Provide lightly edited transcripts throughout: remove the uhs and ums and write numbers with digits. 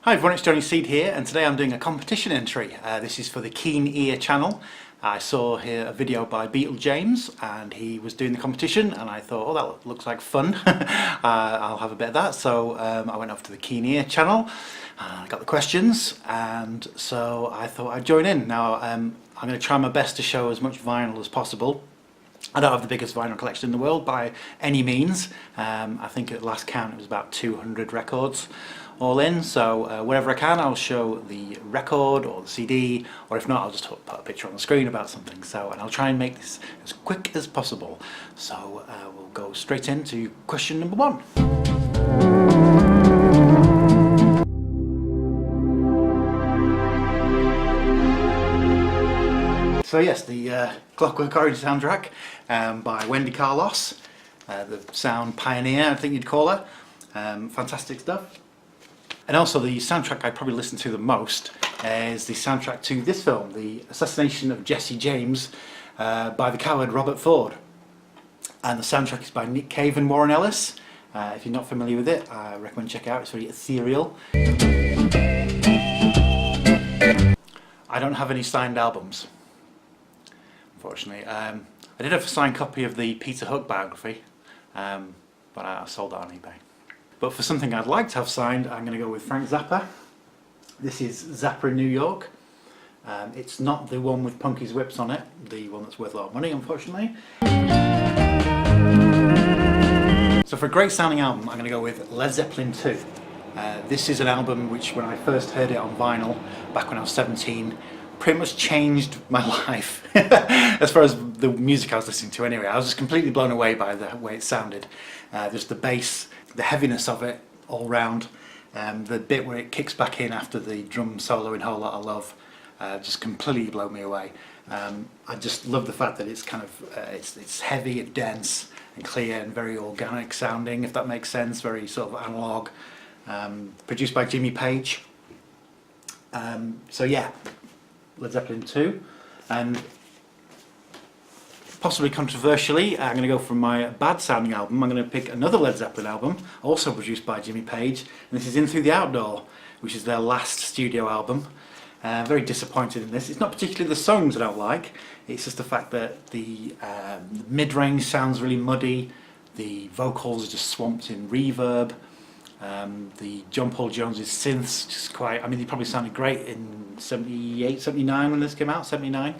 Hi everyone, it's Johnny Seed here, and today I'm doing a competition entry. This is for the Keen Ear channel. I saw here a video by Beetle James and he was doing the competition and I thought, oh, that looks like fun. I'll have a bit of that. So I went over to the Keen Ear channel, I got the questions, and so I thought I'd join in. Now I'm going to try my best to show as much vinyl as possible. I don't have the biggest vinyl collection in the world by any means. I think at last count it was about 200 records all in, so wherever I can I'll show the record or the CD, or if not I'll just put a picture on the screen about something. And I'll try and make this as quick as possible. So we'll go straight into question number one. So yes, the Clockwork Orange soundtrack by Wendy Carlos, the sound pioneer I think you'd call her. Fantastic stuff. And also the soundtrack I probably listen to the most is the soundtrack to this film, The Assassination of Jesse James by the coward Robert Ford. And the soundtrack is by Nick Cave and Warren Ellis. If you're not familiar with it, I recommend check it out. It's very ethereal. I don't have any signed albums, unfortunately. I did have a signed copy of the Peter Hook biography, but I sold that on eBay. But for something I'd like to have signed, I'm going to go with Frank Zappa. This is Zappa in New York. It's not the one with Punky's Whips on it, the one that's worth a lot of money, unfortunately. So for a great sounding album, I'm going to go with Led Zeppelin 2. This is an album which, when I first heard it on vinyl, back when I was 17, pretty much changed my life. As far as the music I was listening to anyway. I was just completely blown away by the way it sounded. Just the bass, the heaviness of it all round, the bit where it kicks back in after the drum solo in Whole Lotta Love, just completely blew me away. I just love the fact that it's kind of it's heavy and dense and clear and very organic sounding, if that makes sense, very sort of analog. Produced by Jimmy Page. So yeah, Led Zeppelin 2, and possibly controversially, I'm going to go from my bad sounding album. I'm going to pick another Led Zeppelin album, also produced by Jimmy Page, and this is In Through the Outdoor, which is their last studio album. Very disappointed in this. It's not particularly the songs I don't like, it's just the fact that the mid-range sounds really muddy, the vocals are just swamped in reverb. The John Paul Jones's synths just quite, I mean, they probably sounded great in 78, 79 when this came out, 79,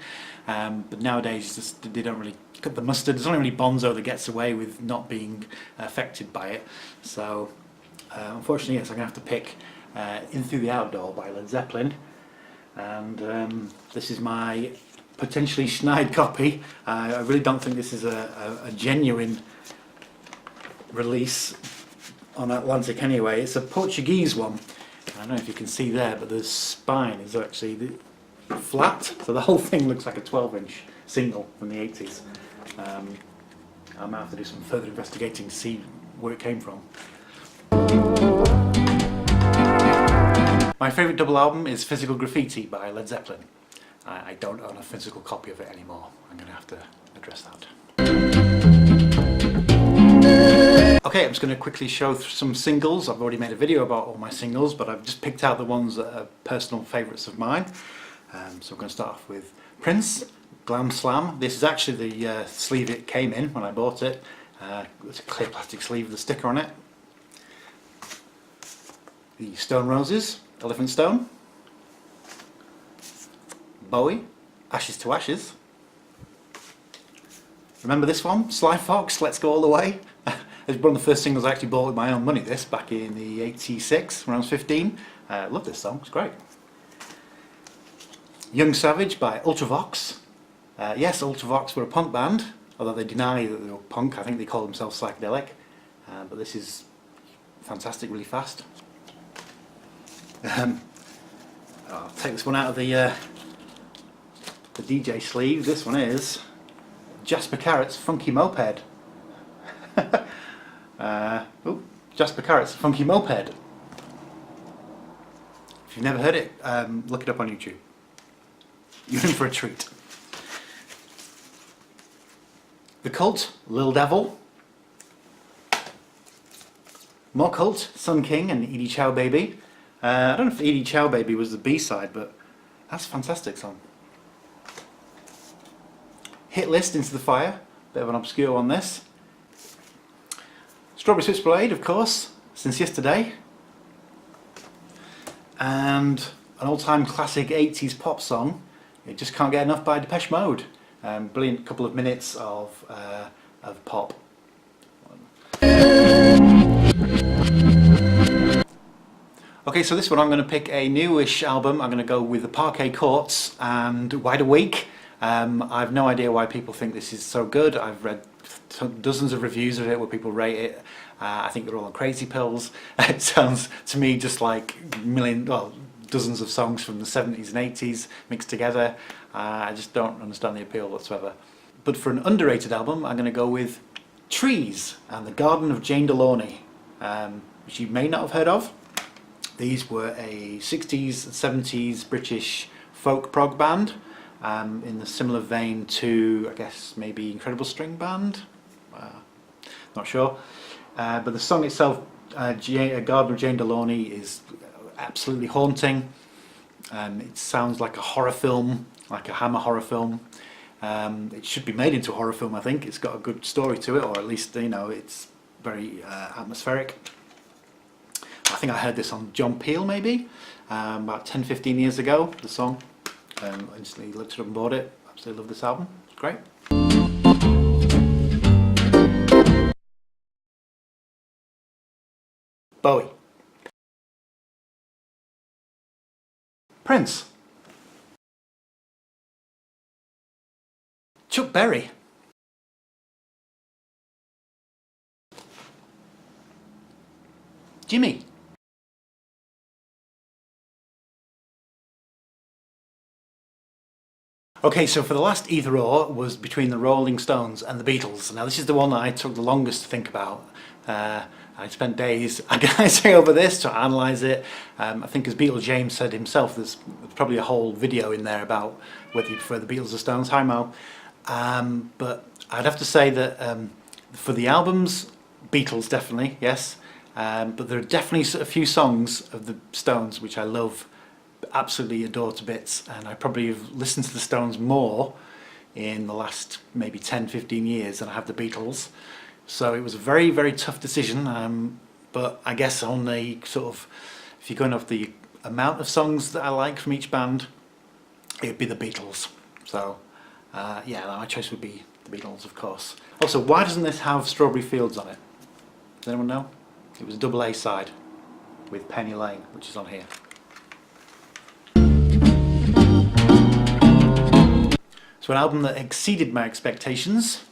but nowadays just, they don't really cut the mustard. There's only really Bonzo that gets away with not being affected by it. So unfortunately, yes, I'm going to have to pick In Through the Outdoor by Led Zeppelin, and this is my potentially schneid copy. I really don't think this is a genuine release on Atlantic anyway. It's a Portuguese one. I don't know if you can see there, but the spine is actually flat, so the whole thing looks like a 12-inch single from the 80s. I might have to do some further investigating to see where it came from. My favourite double album is Physical Graffiti by Led Zeppelin. I don't own a physical copy of it anymore. I'm going to have to address that. Okay, I'm just going to quickly show some singles. I've already made a video about all my singles, but I've just picked out the ones that are personal favourites of mine. So we're going to start off with Prince, Glam Slam. This is actually the sleeve it came in when I bought it. It's a clear plastic sleeve with a sticker on it. The Stone Roses, Elephant Stone. Bowie, Ashes to Ashes. Remember this one? Sly Fox, Let's Go All the Way. It's one of the first singles I actually bought with my own money, this, back in the 86, when I was 15. Love this song, it's great. Young Savage by Ultravox. Yes, Ultravox were a punk band, although they deny that they were punk. I think they call themselves psychedelic. But this is fantastic, really fast. I'll take this one out of the DJ sleeve. This one is Jasper Carrot's Funky Moped. Jasper Carrot's Funky Moped. If you've never heard it, look it up on YouTube. You're in for a treat. The Cult, Lil Devil. More Cult, Sun King and Edie Chow Baby. I don't know if Edie Chow Baby was the B-side, but that's a fantastic song. Hit list, Into the Fire, bit of an obscure one this. Strawberry Switchblade, of course, Since Yesterday. And an all-time classic 80s pop song, You Just Can't Get Enough by Depeche Mode. Brilliant couple of minutes of pop. Okay, so this one I'm going to pick a newish album. I'm going to go with The Parquet Courts and Wide Awake. I've no idea why people think this is so good. I've read dozens of reviews of it where people rate it. I think they're all on crazy pills. It sounds to me just like dozens of songs from the 70s and 80s mixed together. I just don't understand the appeal whatsoever. But for an underrated album, I'm going to go with Trees and The Garden of Jane Delaunay, which you may not have heard of. These were a 60s and 70s British folk prog band, in the similar vein to, I guess, maybe Incredible String Band? Not sure. But the song itself, Garden of Jane Delaunay, is absolutely haunting. It sounds like a horror film, like a Hammer horror film. It should be made into a horror film, I think. It's got a good story to it, or at least, you know, it's very atmospheric. I think I heard this on John Peel maybe, about 10-15 years ago, the song. I instantly looked it up and bought it. Absolutely love this album. It's great. Bowie. Prince. Chuck Berry. Jimmy. Okay, so for the last either or was between the Rolling Stones and the Beatles. Now this is the one that I took the longest to think about. I spent days agonizing over this to analyse it. I think as Beatle James said himself, there's probably a whole video in there about whether you prefer the Beatles or Stones. Hi Mo. But I'd have to say that for the albums, Beatles definitely, yes. But there are definitely a few songs of the Stones which I love, absolutely adore to bits, and I probably have listened to the Stones more in the last maybe 10-15 years than I have the Beatles. So it was a very, very tough decision, but I guess on the sort of, if you're going off the amount of songs that I like from each band, it'd be the Beatles. So yeah, my choice would be the Beatles, of course. Also, why doesn't this have Strawberry Fields on it? Does anyone know? It was a double A side with Penny Lane, which is on here. So an album that exceeded my expectations,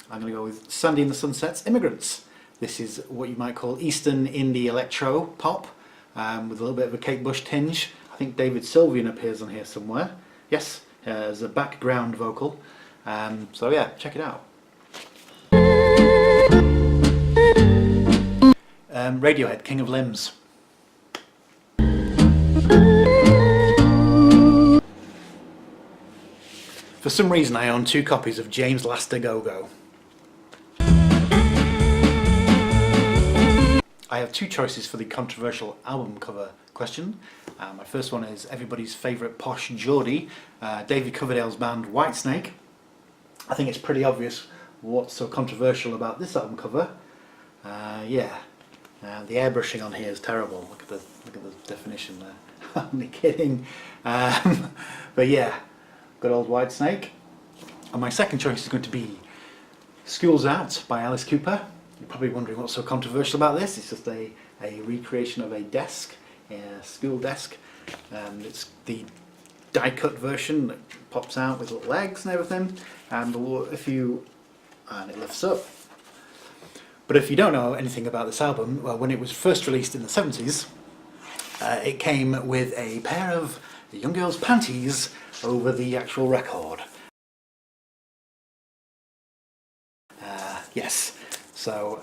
I'm going to go with Sandy and the Sunsets, Immigrants. This is what you might call Eastern Indie Electro Pop, with a little bit of a Kate Bush tinge. I think David Sylvian appears on here somewhere. Yes, as a background vocal. So yeah, check it out. Radiohead, King of Limbs. For some reason I own 2 copies of James Last A Go-Go. I have 2 choices for the controversial album cover question. My first one is everybody's favourite posh Geordie, David Coverdale's band Whitesnake. I think it's pretty obvious what's so controversial about this album cover. Yeah, the airbrushing on here is terrible. Look at the definition there. I'm only kidding. But yeah, good old Whitesnake. And my second choice is going to be School's Out by Alice Cooper. You're probably wondering what's so controversial about this. It's just a recreation of a desk, a school desk. It's the die-cut version that pops out with little legs and everything. And it lifts up. But if you don't know anything about this album, well, when it was first released in the 70s, it came with a pair of young girls' panties over the actual record. Yes, so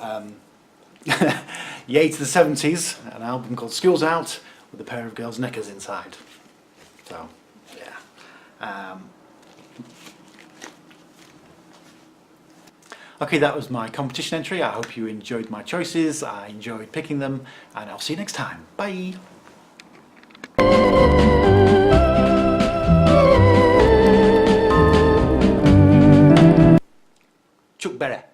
yay to the 70s, an album called School's Out with a pair of girls' knickers inside. So, yeah. Okay, that was my competition entry. I hope you enjoyed my choices. I enjoyed picking them, and I'll see you next time. Bye! Chuck Berry.